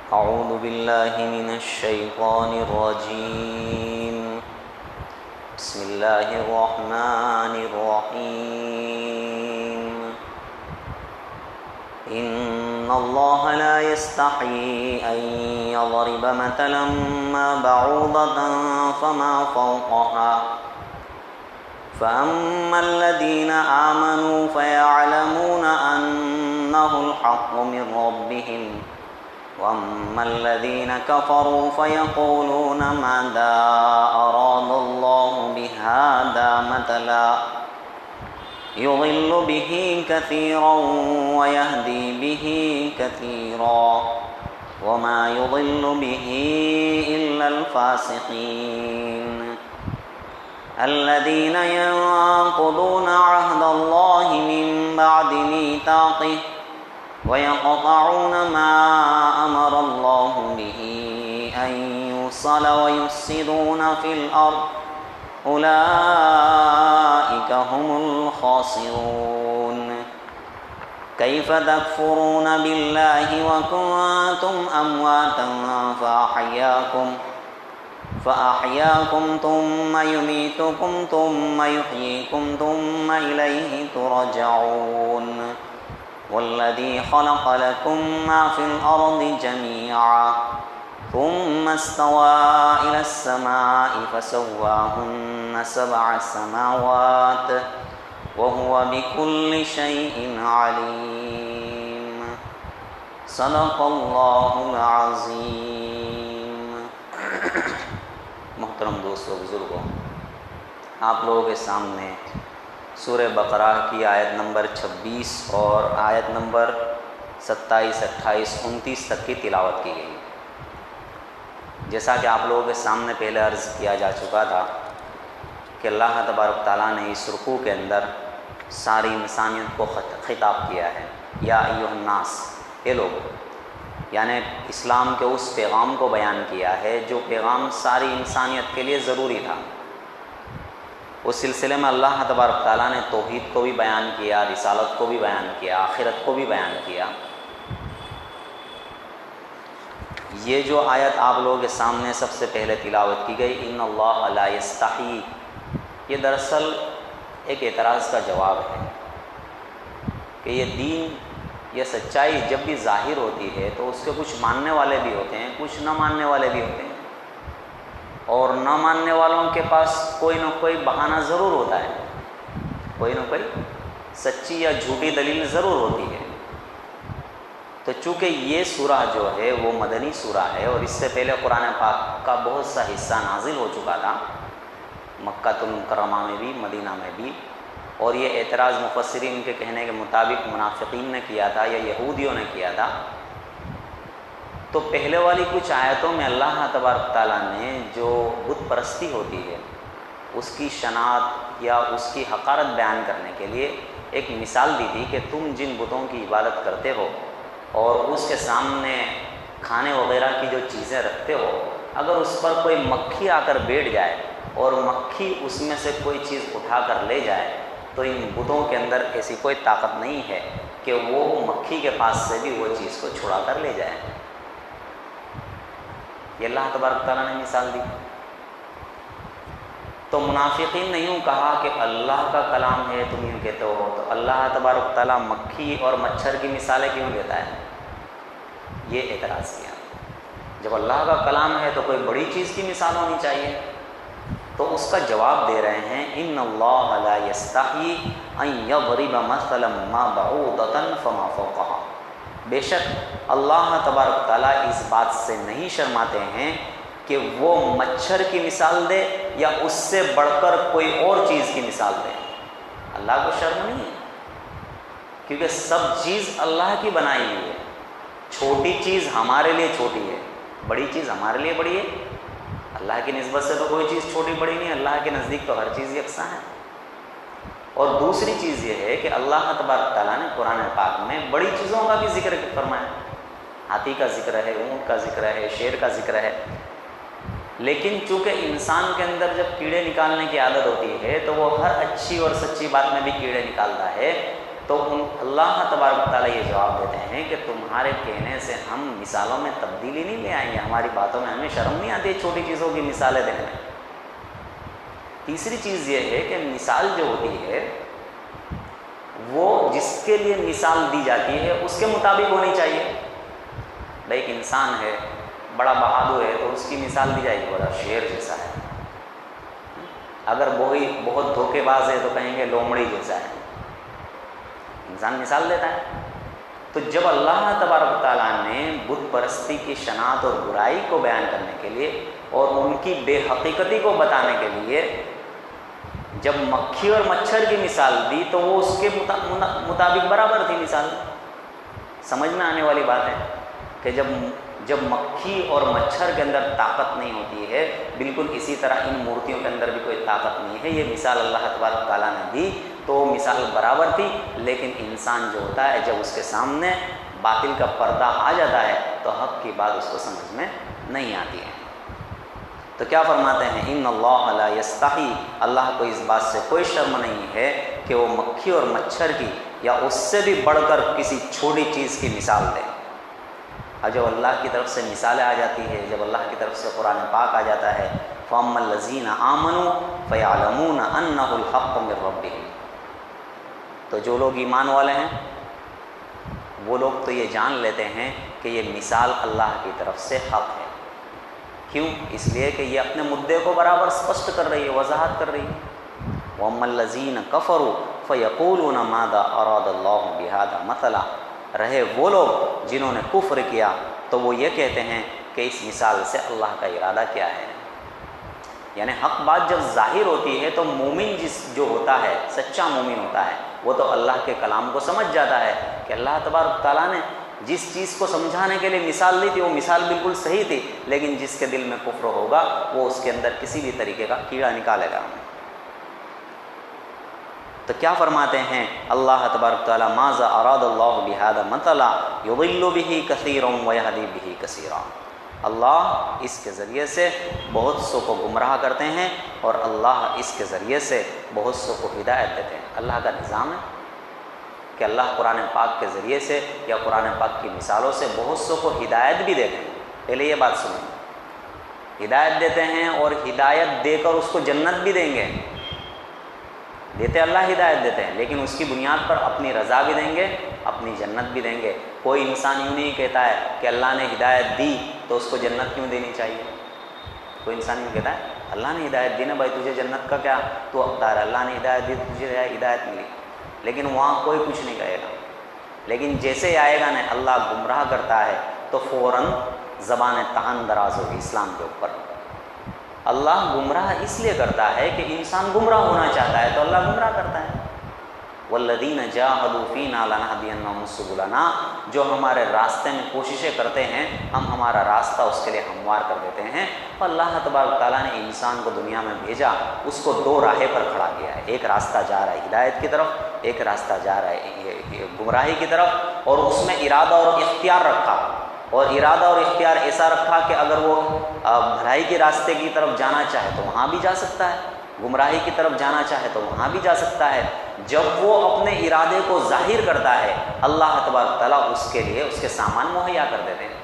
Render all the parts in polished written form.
أعوذ بالله من الشيطان الرجيم. بسم الله الرحمن الرحيم. إن الله لا يستحيي أن يضرب مثلا ما بعوضة فما فوقها فأما الذين آمنوا فيعلمون أنه الحق من ربهم وأما الذين كفروا فيقولون ماذا أراد الله بهذا مثلا يضل به كثيرا ويهدي به كثيرا وما يضل به إلا الفاسقين الذين ينقضون عهد الله من بعد ميثاقه ويقطعون ما أمر الله به أن يوصل ويفسدون في الأرض أولئك هم الخاسرون. كيف تكفرون بالله وكنتم أمواتا فأحياكم ثم يميتكم ثم يحييكم ثم إليه ترجعون. والذي خلق لكم ما في الأرض جميعا ثم استوى إلى السماء فسواهن 7 سماوات وهو بكل شيء عليم. صدق اللہ العظیم. محترم دوستو بزرگوں، آپ لوگوں کے سامنے سورہ بقرہ کی آیت نمبر 26 اور آیت نمبر 27، 28، 29 تک کی تلاوت کی گئی. جیسا کہ آپ لوگوں کے سامنے پہلے عرض کیا جا چکا تھا کہ اللہ تبارک تعالیٰ نے اس رکوع کے اندر ساری انسانیت کو خطاب کیا ہے. یا ایھا الناس، اے لوگ، یعنی اسلام کے اس پیغام کو بیان کیا ہے جو پیغام ساری انسانیت کے لیے ضروری تھا. اس سلسلے میں اللہ تبارک تعالیٰ نے توحید کو بھی بیان کیا، رسالت کو بھی بیان کیا، آخرت کو بھی بیان کیا. یہ جو آیت آپ لوگوں کے سامنے سب سے پہلے تلاوت کی گئی، ان اللہ لا یستحی، یہ دراصل ایک اعتراض کا جواب ہے کہ یہ دین، یہ سچائی جب بھی ظاہر ہوتی ہے تو اس کے کچھ ماننے والے بھی ہوتے ہیں، کچھ نہ ماننے والے بھی ہوتے ہیں، اور نہ ماننے والوں کے پاس کوئی نہ کوئی بہانہ ضرور ہوتا ہے، کوئی نہ کوئی سچی یا جھوٹی دلیل ضرور ہوتی ہے. تو چونکہ یہ سورہ جو ہے وہ مدنی سورہ ہے اور اس سے پہلے قرآن پاک کا بہت سا حصہ نازل ہو چکا تھا، مکہ المکرمہ میں بھی، مدینہ میں بھی، اور یہ اعتراض مفسرین کے کہنے کے مطابق منافقین نے کیا تھا یا یہودیوں نے کیا تھا. تو پہلے والی کچھ آیتوں میں اللہ تبارک تعالیٰ نے جو بت پرستی ہوتی ہے اس کی شناعت یا اس کی حقارت بیان کرنے کے لیے ایک مثال دی تھی کہ تم جن بتوں کی عبادت کرتے ہو اور اس کے سامنے کھانے وغیرہ کی جو چیزیں رکھتے ہو، اگر اس پر کوئی مکھی آ کر بیٹھ جائے اور مکھی اس میں سے کوئی چیز اٹھا کر لے جائے تو ان بتوں کے اندر ایسی کوئی طاقت نہیں ہے کہ وہ مکھی کے پاس سے بھی وہ چیز کو چھڑا کر لے جائے. یہ اللہ تبارک تعالیٰ نے مثال دی. تو منافقین نے یوں کہا کہ اللہ کا کلام ہے تم یوں کہتے ہو، تو اللہ تبارک تعالیٰ مکھی اور مچھر کی مثالیں کیوں دیتا ہے؟ یہ اعتراض کیا. جب اللہ کا کلام ہے تو کوئی بڑی چیز کی مثال ہونی چاہیے. تو اس کا جواب دے رہے ہیں، ان اللہ لا یستحی ان یضرب مثلا ما بعوضۃ فما فوقها. بے شک اللہ تبارک تعالیٰ اس بات سے نہیں شرماتے ہیں کہ وہ مچھر کی مثال دے یا اس سے بڑھ کر کوئی اور چیز کی مثال دے. اللہ کو شرم نہیں ہے، کیونکہ سب چیز اللہ کی بنائی ہوئی ہے. چھوٹی چیز ہمارے لیے چھوٹی ہے، بڑی چیز ہمارے لیے بڑی ہے. اللہ کی نسبت سے تو کوئی چیز چھوٹی بڑی نہیں، اللہ کے نزدیک تو ہر چیز یکساں ہے. اور دوسری چیز یہ ہے کہ اللہ تبارک تعالیٰ نے قرآن پاک میں بڑی چیزوں کا بھی ذکر فرمایا. ہاتھی کا ذکر ہے، اونٹ کا ذکر ہے، شیر کا ذکر ہے. لیکن چونکہ انسان کے اندر جب کیڑے نکالنے کی عادت ہوتی ہے تو وہ ہر اچھی اور سچی بات میں بھی کیڑے نکالتا ہے. تو اللہ تبارک و تعالیٰ یہ جواب دیتے ہیں کہ تمہارے کہنے سے ہم مثالوں میں تبدیلی نہیں لے آئیں گے، ہماری باتوں میں ہمیں شرم نہیں آتی چھوٹی چیزوں کی مثالیں دینے میں۔ تیسری چیز یہ ہے کہ مثال جو ہوتی ہے وہ جس کے لیے مثال دی جاتی ہے اس کے مطابق ہونی چاہیے۔ بھائی ایک انسان ہے بڑا بہادر ہے تو اس کی مثال دی جائے گی بڑا شیر جیسا ہے، اگر وہی بہت دھوکے باز ہے تو کہیں گے لومڑی جیسا ہے، انسان مثال دیتا ہے۔ تو جب اللہ تبارک و تعالیٰ نے بت پرستی کی شناعت اور برائی کو بیان کرنے کے لیے اور ان کی بے حقیقتی کو بتانے کے لیے جب مکھی اور مچھر کی مثال دی تو وہ اس کے مطابق برابر تھی مثال۔ سمجھ میں آنے والی بات ہے کہ جب مکھی اور مچھر کے اندر طاقت نہیں ہوتی ہے، بالکل اسی طرح ان مورتیوں کے اندر بھی کوئی طاقت نہیں ہے، یہ مثال اللہ تبارک تعالیٰ نے دی تو وہ مثال برابر تھی۔ لیکن انسان جو ہوتا ہے جب اس کے سامنے باطل کا پردہ آ جاتا ہے تو حق کی بات اس کو سمجھ میں نہیں آتی ہے۔ تو کیا فرماتے ہیں، ان اللہ لا یستحی، اللہ کو اس بات سے کوئی شرم نہیں ہے کہ وہ مکھی اور مچھر کی یا اس سے بھی بڑھ کر کسی چھوٹی چیز کی مثال دے۔ اور جب اللہ کی طرف سے مثالیں آ جاتی ہے، جب اللہ کی طرف سے قرآن پاک آ جاتا ہے، فَأَمَّا الَّذِينَ آمَنُوا فَيَعْلَمُونَ أَنَّهُ الْحَقُّ مِنْ رَبِّهِمْ، تو جو لوگ ایمان والے ہیں وہ لوگ تو یہ جان لیتے ہیں کہ یہ مثال اللہ کی طرف سے حق ہے۔ کیوں؟ اس لیے کہ یہ اپنے مدعے کو برابر اسپشٹ کر رہی ہے، وضاحت کر رہی ہے۔ وَأَمَّا الَّذِينَ كَفَرُوا فَيَقُولُونَ مَاذَا أَرَادَ اللَّهُ بِهَذَا مَثَلًا، رہے وہ لوگ جنہوں نے کفر کیا تو وہ یہ کہتے ہیں کہ اس مثال سے اللہ کا ارادہ کیا ہے۔ یعنی حق بات جب ظاہر ہوتی ہے تو مومن جو ہوتا ہے، سچا مومن ہوتا ہے، وہ تو اللہ کے کلام کو سمجھ جاتا ہے کہ اللہ تبارک تعالیٰ نے جس چیز کو سمجھانے کے لیے مثال دی تھی وہ مثال بالکل صحیح تھی، لیکن جس کے دل میں کفر ہوگا وہ اس کے اندر کسی بھی طریقے کا کیڑا نکالے گا۔ تو کیا فرماتے ہیں اللہ تبارک تعالیٰ، ماذا اراد اللہ بہذا مثلا یضل بہ کثیرا ویہدی بہ کثیرا، اللہ اس کے ذریعے سے بہت سو کو گمراہ کرتے ہیں اور اللہ اس کے ذریعے سے بہت سو کو ہدایت دیتے ہیں۔ اللہ کا نظام ہے کہ اللہ قرآن پاک کے ذریعے سے یا قرآن پاک کی مثالوں سے بہت سو کو ہدایت بھی دیتے ہیں۔ پہلے یہ بات سنیں، ہدایت دیتے ہیں اور ہدایت دے کر اس کو جنت بھی دیں گے، دیتے اللہ ہدایت دیتے ہیں، لیکن اس کی بنیاد پر اپنی رضا بھی دیں گے، اپنی جنت بھی دیں گے۔ کوئی انسان یوں نہیں کہتا ہے کہ اللہ نے ہدایت دی تو اس کو جنت کیوں دینی چاہیے۔ کوئی انسان یوں کہتا ہے اللہ نے ہدایت دی نا بھائی، تجھے جنت کا کیا، تو حقدار ہے، اللہ نے ہدایت دی تجھے ہدایت ملی، لیکن وہاں کوئی کچھ نہیں کہے گا۔ لیکن جیسے آئے گا نا اللہ گمراہ کرتا ہے تو فوراً زبان تہان دراز ہوگی اسلام کے اوپر۔ اللہ گمراہ اس لیے کرتا ہے کہ انسان گمراہ ہونا چاہتا ہے تو اللہ گمراہ کرتا ہے۔ والذین جاہدوا فینا لنہدینہم سبلنا، جو ہمارے راستے میں کوششیں کرتے ہیں ہم ہمارا راستہ اس کے لیے ہموار کر دیتے ہیں۔ اور اللہ تبارک تعالیٰ نے انسان کو دنیا میں بھیجا، اس کو دو راہیں پر کھڑا کیا ہے، ایک راستہ جا رہا ہے ہدایت کی طرف، ایک راستہ جا رہا ہے گمراہی کی طرف، اور اس میں ارادہ اور اختیار رکھا، اور ارادہ اور اختیار ایسا رکھا کہ اگر وہ بھلائی کے راستے کی طرف جانا چاہے تو وہاں بھی جا سکتا ہے، گمراہی کی طرف جانا چاہے تو وہاں بھی جا سکتا ہے۔ جب وہ اپنے ارادے کو ظاہر کرتا ہے اللہ تبارک تعالیٰ اس کے لیے اس کے سامان مہیا کر دیتے ہیں۔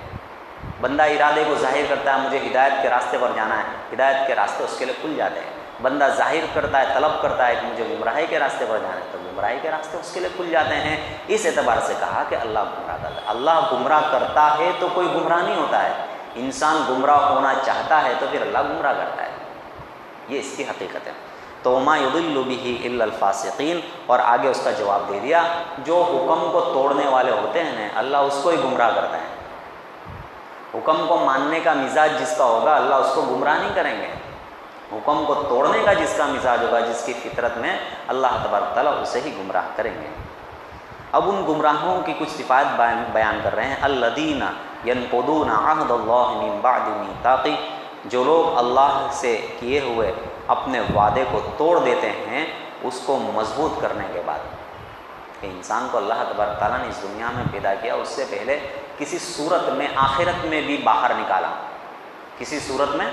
بندہ ارادے کو ظاہر کرتا ہے مجھے ہدایت کے راستے پر جانا ہے، ہدایت کے راستے اس کے لیے کھل جاتے ہیں۔ بندہ ظاہر کرتا ہے، طلب کرتا ہے کہ مجھے گمراہی کے راستے پر جانا ہے تو گمراہی کے راستے اس کے لیے کھل جاتے ہیں۔ اس اعتبار سے کہا کہ اللہ گمراہ کرتا ہے۔ اللہ گمراہ کرتا ہے تو کوئی گمراہ نہیں ہوتا ہے، انسان گمراہ ہونا چاہتا ہے تو پھر اللہ گمراہ کرتا ہے، یہ اس کی حقیقت ہے۔ تو وما یضل بہ الا الفاسقین، اور آگے اس کا جواب دے دیا، جو حکم کو توڑنے والے ہوتے ہیں نا اللہ اس کو ہی گمراہ کرتا ہے۔ حکم کو ماننے کا مزاج جس کا ہوگا اللہ اس کو گمراہ نہیں کریں گے، حکم کو توڑنے کا جس کا مزاج ہوگا، جس کی فطرت میں، اللہ تبارک تعالیٰ اسے ہی گمراہ کریں گے۔ اب ان گمراہوں کی کچھ صفات بیان کر رہے ہیں۔ الذین ینقضون عہد اللہ من بعد میثاقہ، جو لوگ اللہ سے کیے ہوئے اپنے وعدے کو توڑ دیتے ہیں اس کو مضبوط کرنے کے بعد۔ کہ انسان کو اللہ تبارک تعالیٰ نے اس دنیا میں پیدا کیا، اس سے پہلے کسی صورت میں آخرت میں بھی باہر نکالا، کسی صورت میں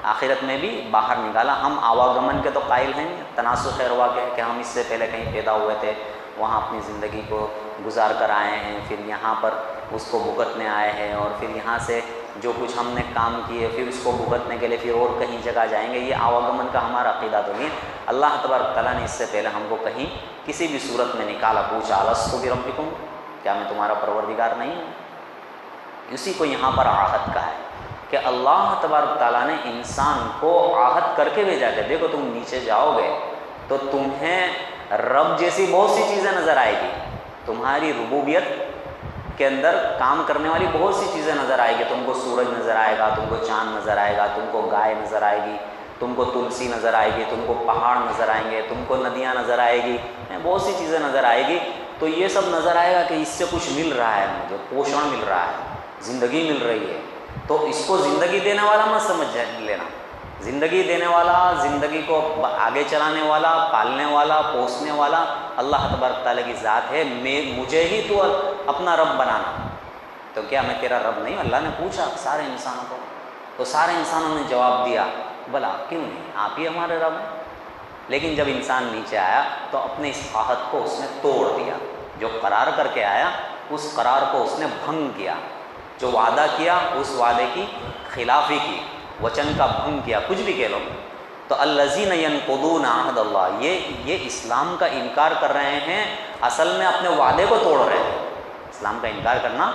آخرت میں بھی باہر نکالا۔ ہم آواگمن کے تو قائل ہیں، تناسخ خیر ہوا کہ ہم اس سے پہلے کہیں پیدا ہوئے تھے، وہاں اپنی زندگی کو گزار کر آئے ہیں، پھر یہاں پر اس کو بھگتنے آئے ہیں، اور پھر یہاں سے جو کچھ ہم نے کام کیے پھر اس کو بھگتنے کے لیے پھر اور کہیں جگہ جائیں گے. یہ آواگمن کا ہمارا عقیدہ تو نہیں ہے. اللہ تبارک تعالیٰ نے اس سے پہلے ہم کو کہیں کسی بھی صورت میں نکالا، پوچھا الستُ بربکم، کیا میں تمہارا پروردگار نہیں ہوں؟ اسی کو یہاں پر عہد کا ہے کہ اللہ تبارک تعالیٰ نے انسان کو عہد کر کے بھیجا کہ دیکھو تم نیچے جاؤ گے تو تمہیں رب جیسی بہت سی چیزیں نظر آئے گی، تمہاری ربوبیت کے اندر کام کرنے والی بہت سی چیزیں نظر آئے گی. تم کو سورج نظر آئے گا، تم کو چاند نظر آئے گا، تم کو گائے نظر آئے گی، تم کو تلسی نظر آئے گی، تم کو پہاڑ نظر آئیں گے، تم کو ندیاں نظر آئے گی، بہت سی چیزیں نظر آئے گی. تو یہ سب نظر آئے گا کہ اس سے کچھ مل رہا ہے، مجھے پوشن مل رہا ہے، زندگی مل رہی ہے. تو اس کو زندگی دینے والا مت سمجھ لینا. زندگی دینے والا، زندگی کو آگے چلانے والا، پالنے والا، پوسنے والا اللہ تبارک تعالیٰ کی ذات ہے. مجھے ہی تو اپنا رب بنانا، تو کیا میں تیرا رب نہیں؟ اللہ نے پوچھا سارے انسانوں کو، تو سارے انسانوں نے جواب دیا بلا کیوں نہیں، آپ ہی ہمارے رب ہیں. لیکن جب انسان نیچے آیا تو اپنے اس عہد کو اس نے توڑ دیا. جو قرار کر کے آیا اس قرار کو اس نے بھنگ کیا. جو وعدہ کیا اس وعدے کی خلافی کی، وچن کا بھنگ کیا، کچھ بھی کہہ لو. تو الذین ینقضون عہد اللہ، یہ اسلام کا انکار کر رہے ہیں، اصل میں اپنے وعدے کو توڑ رہے ہیں. اسلام کا انکار کرنا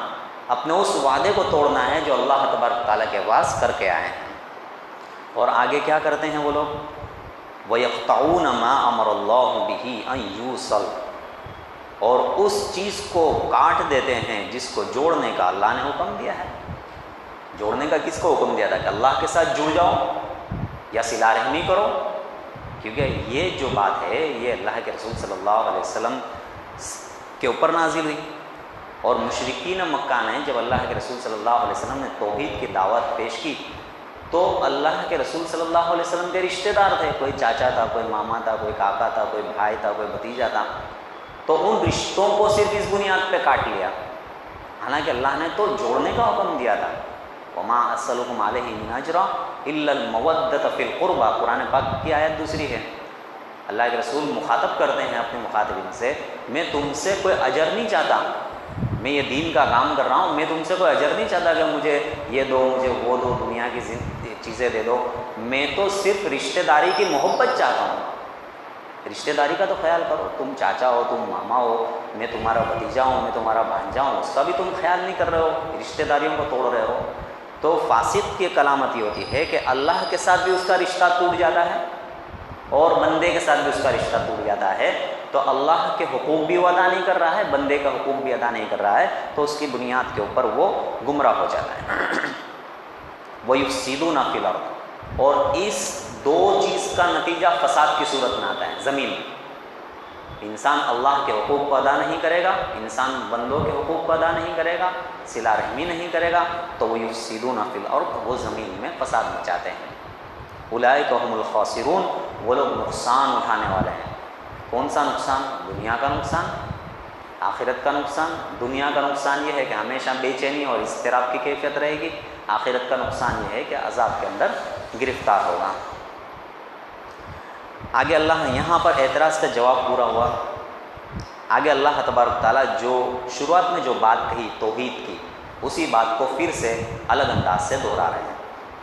اپنے اس وعدے کو توڑنا ہے جو اللہ تبارک تعالیٰ کے واس کر کے آئے ہیں. اور آگے کیا کرتے ہیں وہ لوگ؟ وَيَقْطَعُونَ مَا أَمَرَ اللَّهُ بِهِ أَن يُوصَلَ، اور اس چیز کو کاٹ دیتے ہیں جس کو جوڑنے کا اللہ نے حکم دیا ہے. جوڑنے کا کس کو حکم دیا تھا؟ کہ اللہ کے ساتھ جڑ جاؤ یا صلہ رحمی کرو. کیونکہ یہ جو بات ہے یہ اللہ کے رسول صلی اللہ علیہ وسلم کے اوپر نازل ہوئی. اور مشرکین مکہ نے جب اللہ کے رسول صلی اللہ علیہ وسلم نے توحید کی دعوت پیش کی تو اللہ کے رسول صلی اللہ علیہ وسلم کے رشتہ دار تھے، کوئی چاچا تھا، کوئی ماما تھا، کوئی کاکا تھا، کوئی بھائی تھا، کوئی بھتیجا تھا. تو ان رشتوں کو صرف اس بنیاد پہ کاٹ لیا، حالانکہ اللہ نے تو جوڑنے کا حکم دیا تھا. وما اسألکم علیہ من اجر الا المودۃ فی القربى، قرآن پاک کی آیت دوسری ہے. اللہ کے رسول مخاطب کرتے ہیں اپنے مخاطبین سے، میں تم سے کوئی اجر نہیں چاہتا، میں یہ دین کا کام کر رہا ہوں، میں تم سے کوئی اجر نہیں چاہتا کہ مجھے یہ دو، مجھے وہ دو، دنیا کی چیزیں دے دو. میں تو صرف رشتہ داری کی محبت چاہتا ہوں. رشتہ داری کا تو خیال کرو، تم چاچا ہو، تم ماما ہو، میں تمہارا بھتیجا ہوں، میں تمہارا بھانجا ہوں، اس کا بھی تم خیال نہیں کر رہے ہو، رشتہ داریوں کو توڑ رہے ہو. تو فاسق کی کلامت یہ ہوتی ہے کہ اللہ کے ساتھ بھی اس کا رشتہ ٹوٹ جاتا ہے اور بندے کے ساتھ بھی اس کا رشتہ ٹوٹ جاتا ہے. تو اللہ کے حقوق بھی وہ ادا نہیں کر رہا ہے، بندے کا حقوق بھی ادا نہیں کر رہا ہے، تو اس کی بنیاد کے اوپر وہ گمراہ ہو جاتا ہے. وَيُفْسِدُونَ فِي الْأَرْضِ، اور اس دو چیز کا نتیجہ فساد کی صورت میں آتا ہے زمین میں. انسان اللہ کے حقوق کو ادا نہیں کرے گا، انسان بندوں کے حقوق کو ادا نہیں کرے گا، صلہ رحمی نہیں کرے گا، تو وہ یفسدون فی الارض، وہ زمین میں فساد مچاتے ہیں. اولئک هم الخاسرون، وہ لوگ نقصان اٹھانے والے ہیں. کون سا نقصان؟ دنیا کا نقصان، آخرت کا نقصان. دنیا کا نقصان یہ ہے کہ ہمیشہ بے چینی اور اضطراب کی کیفیت رہے گی. آخرت کا نقصان یہ ہے کہ عذاب کے اندر گرفتار ہوگا. آگے اللہ یہاں پر اعتراض کا جواب پورا ہوا. آگے اللہ تبارک تعالیٰ جو شروعات میں جو بات کہی توحید کی، اسی بات کو پھر سے الگ انداز سے دہرا رہے ہیں.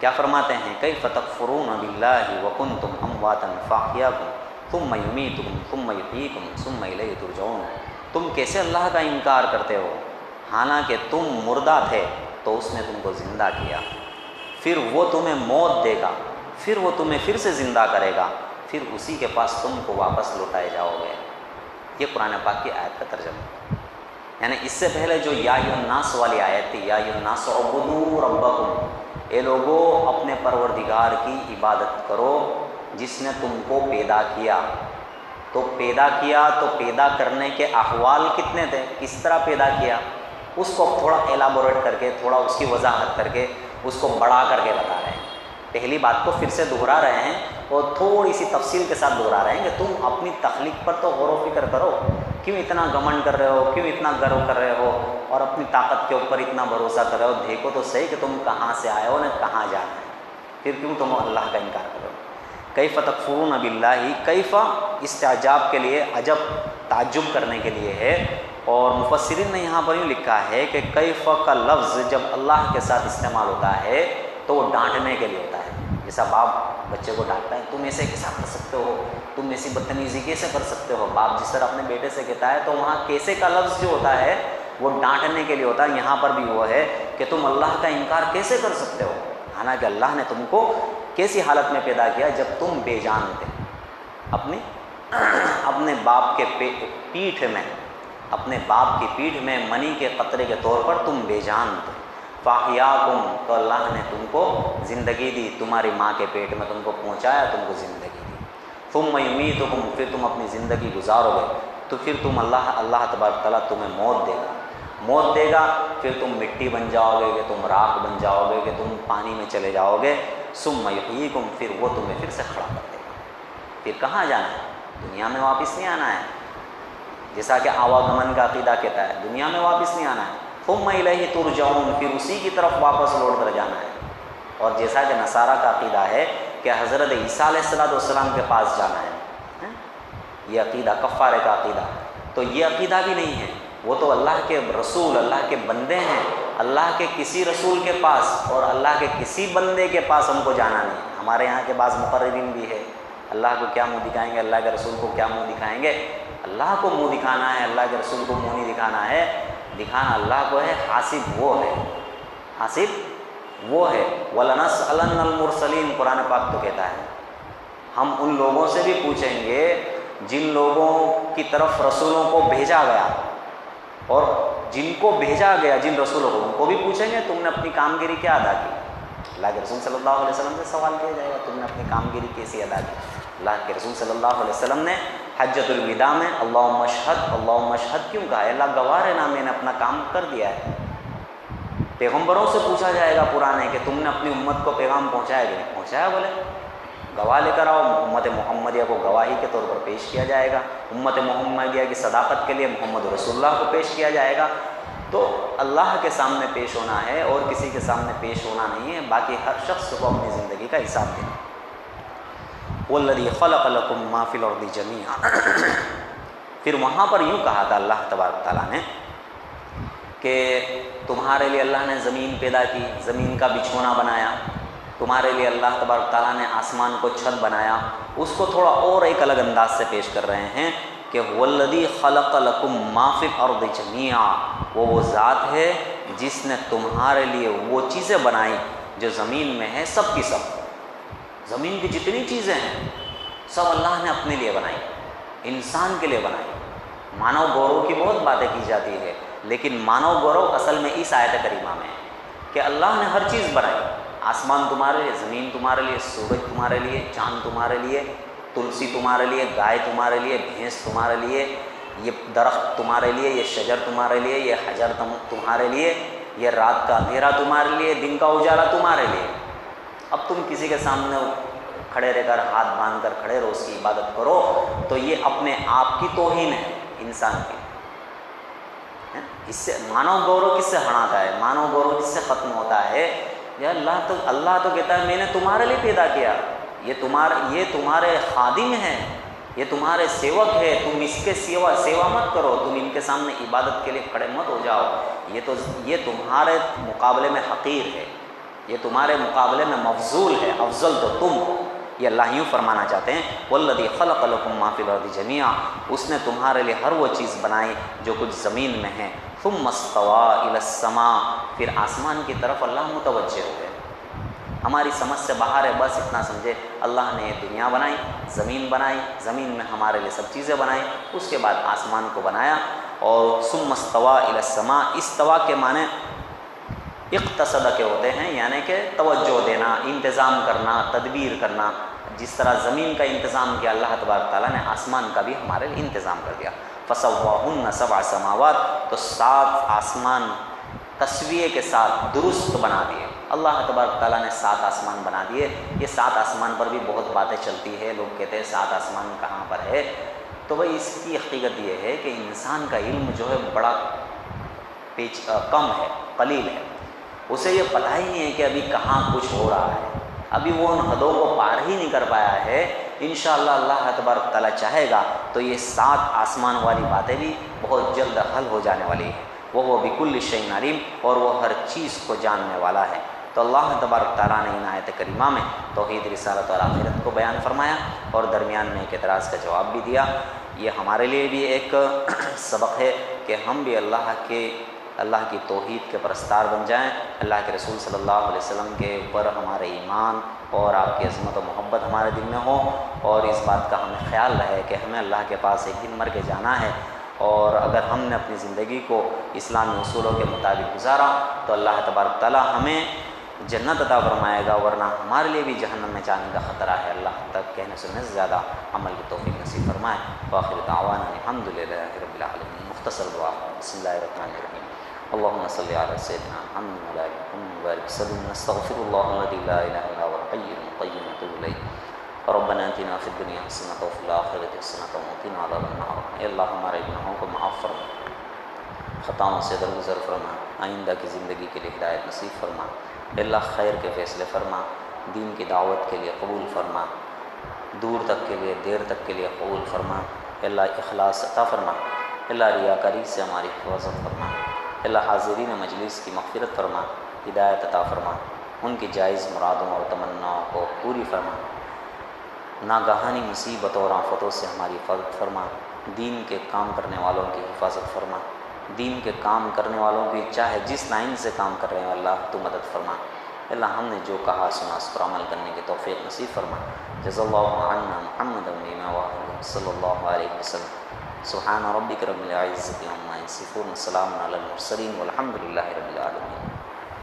کیا فرماتے ہیں؟ کیف تکفرون باللہ وکنتم امواتا فاحیاکم ثم یمیتکم ثم یحییکم ثم الیہ ترجعون. تم کیسے اللہ کا انکار کرتے ہو، حالانکہ تم مردہ تھے تو اس نے تم کو زندہ کیا، پھر وہ تمہیں موت دے گا، پھر وہ تمہیں پھر سے زندہ کرے گا، پھر اسی کے پاس تم کو واپس لوٹائے جاؤ گے. یہ قرآن پاک کی آیت کا ترجمہ. یعنی اس سے پہلے جو یا ایھا الناس والی آیت تھی، یا ایھا الناس اعبدوا ربکم، اے لوگو اپنے پروردگار کی عبادت کرو جس نے تم کو پیدا کیا. تو پیدا کیا تو پیدا کرنے کے احوال کتنے تھے، کس طرح پیدا کیا، اس کو تھوڑا ایلابوریٹ کر کے، تھوڑا اس کی وضاحت کر کے، اس کو بڑھا کر کے بتا رہے ہیں. پہلی بات کو پھر سے دہرا رہے ہیں اور تھوڑی سی تفصیل کے ساتھ دہرا رہے ہیں کہ تم اپنی تخلیق پر تو غور و فکر کرو. کیوں اتنا گھمنڈ کر رہے ہو، کیوں اتنا گرو کر رہے ہو اور اپنی طاقت کے اوپر اتنا بھروسہ کر رہے ہو؟ دیکھو تو صحیح کہ تم کہاں سے آئے ہو نہ کہاں جانا ہے، پھر کیوں تم اللہ کا انکار کرو. کیف تکفرون باللہ، کیف استعجاب کے لیے عجب تعجب کرنے کے لیے ہے۔ اور مفسرین نے یہاں پر یوں لکھا ہے کہ کیف کا لفظ جب اللہ کے ساتھ استعمال ہوتا ہے تو وہ ڈانٹنے کے لیے ہوتا ہے۔ جیسا باپ بچے کو ڈانٹتا ہے، تم ایسے کیسا کر سکتے ہو، تم ایسی بدتمیزی کیسے کر سکتے ہو، باپ جس طرح اپنے بیٹے سے کہتا ہے، تو وہاں کیسے کا لفظ جو ہوتا ہے وہ ڈانٹنے کے لیے ہوتا ہے۔ یہاں پر بھی وہ ہے کہ تم اللہ کا انکار کیسے کر سکتے ہو، حالانکہ اللہ نے تم کو کیسی حالت میں پیدا کیا جب تم بے جان تھے، اپنے باپ کے پیٹھ میں، اپنے باپ کی پیٹھ میں منی کے قطرے کے طور پر تم بے جان تھے۔ فاحیاکم، تو اللہ نے تم کو زندگی دی، تمہاری ماں کے پیٹ میں تم کو پہنچایا، تم کو زندگی دی۔ ثم یمیتکم، پھر تم اپنی زندگی گزارو گے تو پھر تم اللہ تبارک تعالیٰ تمہیں موت دے گا، پھر تم مٹی بن جاؤ گے، کہ تم راکھ بن جاؤ گے، کہ تم پانی میں چلے جاؤ گے۔ ثم یحییکم، پھر وہ تمہیں پھر سے کھڑا کر دے گا۔ پھر کہاں جانا ہے؟ دنیا میں واپس نہیں آنا ہے، جیسا کہ آواگمن کا عقیدہ کہتا ہے، دنیا میں واپس نہیں آنا ہے۔ ثم الیہ ترجعون، پھر اسی کی طرف واپس لوٹ کر جانا ہے۔ اور جیسا کہ نصارہ کا عقیدہ ہے کہ حضرت عیسیٰ علیہ السلام کے پاس جانا ہے، یہ عقیدہ کفارے کا عقیدہ، تو یہ عقیدہ بھی نہیں ہے۔ وہ تو اللہ کے رسول، اللہ کے بندے ہیں، اللہ کے کسی رسول کے پاس اور اللہ کے کسی بندے کے پاس ہم کو جانا نہیں۔ ہمارے یہاں کے بعض مقررین بھی ہے، اللہ کو کیا منہ دکھائیں گے، اللہ کے رسول کو کیا منہ دکھائیں گے؟ اللہ کو منہ دکھانا ہے، اللہ کے رسول کو منہ نہیں دکھانا ہے، دکھانا اللہ کو ہے، حاسب وہ ہے، حاسب وہ ہے۔ وَلَنَسْأَلَنَّ الْمُرْسَلِينَ، قرآن پاک تو کہتا ہے ہم ان لوگوں سے بھی پوچھیں گے جن لوگوں کی طرف رسولوں کو بھیجا گیا، اور جن کو بھیجا گیا جن رسولوں کو، ان کو بھی پوچھیں گے تم نے اپنی کامگیری کیا ادا کی۔ اللہ کے رسول صلی اللہ علیہ وسلم سے سوال کیا جائے گا تم نے اپنی کامگیری کیسی ادا کی۔ اللہ کے رسول صلی اللہ علیہ وسلم نے حجۃ الوداع میں اللہم اشہد اللہم اشہد کیوں کہا ہے؟ اللہ گواہ ہے نا، میں نے اپنا کام کر دیا ہے۔ پیغمبروں سے پوچھا جائے گا پرانے کہ تم نے اپنی امت کو پیغام پہنچایا کہ نہیں پہنچایا، بولے گواہ لے کر آؤ۔ امت محمدیہ کو گواہی کے طور پر پیش کیا جائے گا، امت محمدیہ کی صداقت کے لیے محمد رسول اللہ کو پیش کیا جائے گا۔ تو اللہ کے سامنے پیش ہونا ہے اور کسی کے سامنے پیش ہونا نہیں ہے، باقی ہر شخص کو اپنی زندگی کا حساب دینا۔ وَالَّذِي خَلَقَ لَكُم مَّا فِي الْأَرْضِ جَمِيعًا، پھر وہاں پر یوں کہا تھا اللہ تبارک تعالیٰ نے کہ تمہارے لیے اللہ نے زمین پیدا کی، زمین کا بچھونا بنایا، تمہارے لیے اللہ تبارک تعالیٰ نے آسمان کو چھت بنایا۔ اس کو تھوڑا اور ایک الگ انداز سے پیش کر رہے ہیں کہ وَالَّذِي خَلَقَ لَكُم مَّا فِي الْأَرْضِ جَمِيعًا، وہ ذات ہے جس نے تمہارے لیے وہ چیزیں بنائی جو زمین میں ہے، سب کی سب، زمین کی جتنی چیزیں ہیں سب اللہ نے اپنے لیے بنائی، انسان کے لیے بنائی۔ مانو گورو کی بہت باتیں کی جاتی ہے، لیکن مانو گورو اصل میں اس آیت کریمہ میں ہے کہ اللہ نے ہر چیز بنائی، آسمان تمہارے لیے، زمین تمہارے لیے، سورج تمہارے لیے، چاند تمہارے لیے، تلسی تمہارے لیے، گائے تمہارے لیے، بھینس تمہارے لیے، یہ درخت تمہارے لیے، یہ شجر تمہارے لیے، یہ حجر تمہارے لیے، یہ رات کا اندھیرا تمہارے لیے، دن کا اجالا تمہارے لیے۔ اب تم کسی کے سامنے کھڑے رہ کر ہاتھ باندھ کر کھڑے رہو، اس کی عبادت کرو، تو یہ اپنے آپ کی توہین ہے انسان کی۔ اس سے مانو گورو کس سے ہڑاتا ہے، مانو گورو کس سے ختم ہوتا ہے؟ یا اللہ تو کہتا ہے میں نے تمہارے لیے پیدا کیا، یہ تمہارے خادم ہیں، یہ تمہارے سیوک ہے، تم اس کے سیوا مت کرو، تم ان کے سامنے عبادت کے لیے کھڑے مت ہو جاؤ، یہ تمہارے مقابلے میں حقیر ہے، یہ تمہارے مقابلے میں مفضول ہے، افضل تو تم ہو۔ یہ اللہ یوں فرمانا چاہتے ہیں وَالَّذِي خَلَقَ لَكُم مَّا فِي الْأَرْضِ جَمِيعًا، اس نے تمہارے لیے ہر وہ چیز بنائی جو کچھ زمین میں ہے۔ ثُمَّ اسْتَوَىٰ إِلَى السَّمَاءِ، پھر آسمان کی طرف اللہ متوجہ ہو گئے۔ ہماری سمجھ سے باہر ہے، بس اتنا سمجھے اللہ نے یہ دنیا بنائی، زمین میں ہمارے لیے سب چیزیں بنائیں، اس کے بعد آسمان کو بنایا۔ اور ثُمَّ اسْتَوَىٰ إِلَى السَّمَاءِ، استوا کے معنی اقتصد کے ہوتے ہیں، یعنی کہ توجہ دینا، انتظام کرنا، تدبیر کرنا۔ جس طرح زمین کا انتظام کیا اللہ تبارک تعالیٰ نے، آسمان کا بھی ہمارے لیے انتظام کر دیا۔ فَسَوَّاهُنَّ سَبْعَ سَمَاوَاتٍ، تو 7 آسمان تسویے کے ساتھ درست بنا دیے۔ اللہ تبارک تعالیٰ نے 7 آسمان بنا دیے۔ یہ 7 آسمان پر بھی بہت باتیں چلتی ہے، لوگ کہتے ہیں 7 آسمان کہاں پر ہے؟ تو بھائی اس کی حقیقت یہ ہے کہ انسان کا علم جو ہے بڑا کم ہے، قلیل ہے، اسے یہ پتہ ہی نہیں ہے کہ ابھی کہاں کچھ ہو رہا ہے، ابھی وہ ان حدوں کو پار ہی نہیں کر پایا ہے انشاءاللہ اللہ تبارک تعالیٰ چاہے گا تو یہ 7 آسمان والی باتیں بھی بہت جلد حل ہو جانے والی ہیں۔ وہ بکل شیء علیم، اور وہ ہر چیز کو جاننے والا ہے۔ تو اللہ تبارک تعالیٰ نے ان آیت کریمہ میں توحید، رسالت اور آخرت کو بیان فرمایا، اور درمیان میں ایک اعتراض کا جواب بھی دیا۔ یہ ہمارے لیے بھی ایک سبق ہے کہ ہم بھی اللہ کی توحید کے پرستار بن جائیں، اللہ کے رسول صلی اللہ علیہ وسلم کے اوپر ہمارے ایمان اور آپ کی عظمت و محبت ہمارے دل میں ہو، اور اس بات کا ہمیں خیال رہے کہ ہمیں اللہ کے پاس ایک دن مر کے جانا ہے، اور اگر ہم نے اپنی زندگی کو اسلامی اصولوں کے مطابق گزارا تو اللہ تبارک تعالیٰ ہمیں جنت عطا فرمائے گا، ورنہ ہمارے لیے بھی جہنم میں جانے کا خطرہ ہے۔ اللہ تک کہنے سننے سے زیادہ عمل کی توفیق نصیب فرمائے۔ وآخر دعوانا الحمدللہ رب العالمین۔ مختصر دعا، بسم اللہ الرحمن الرحیم۔ اللهم صل على سيدنا محمد وعلى آله محمد وبارك وسلم۔ نستغفر الله الذي لا اله الا هو الحي القيوم ونتوب اليه۔ ربنا آتنا في الدنيا حسنة وفي الآخرة حسنة وقنا عذاب النار۔ اے اللہ ہمارے گناہوں کو معاف فرما، خطاؤں سے درگزر فرما، آئندہ کی زندگی کے لیے ہدایت نصیب فرما۔ اے اللہ خیر کے فیصلے فرما، دین کی دعوت کے لیے قبول فرما، دور تک کے لیے دیر تک کے لیے قبول فرما۔ اے اللہ اخلاص عطا فرما، اے اللہ ریاکاری سے ہماری حفاظت فرما۔ اے اللہ حاضرین مجلس کی مغفرت فرما، ہدایت عطا فرما، ان کی جائز مرادوں اور تمناؤں کو پوری فرما۔ ناگہانی مصیبتوں اور آفتوں سے ہماری حفاظت فرما، دین کے کام کرنے والوں کی حفاظت فرما، دین کے کام کرنے والوں کی چاہے جس لائن سے کام کر رہے ہیں اللہ تو مدد فرما۔ اللہ ہم نے جو کہا سنا اس پر عمل کرنے کی توفیق نصیب فرما۔ جزا اللہ عنا محمد بما وآلہ صلی اللہ علیہ وسلم۔ سبحان ربک رب العزۃ عما یصفون، وسلام علی المرسلین والحمد للہ رب العالمین۔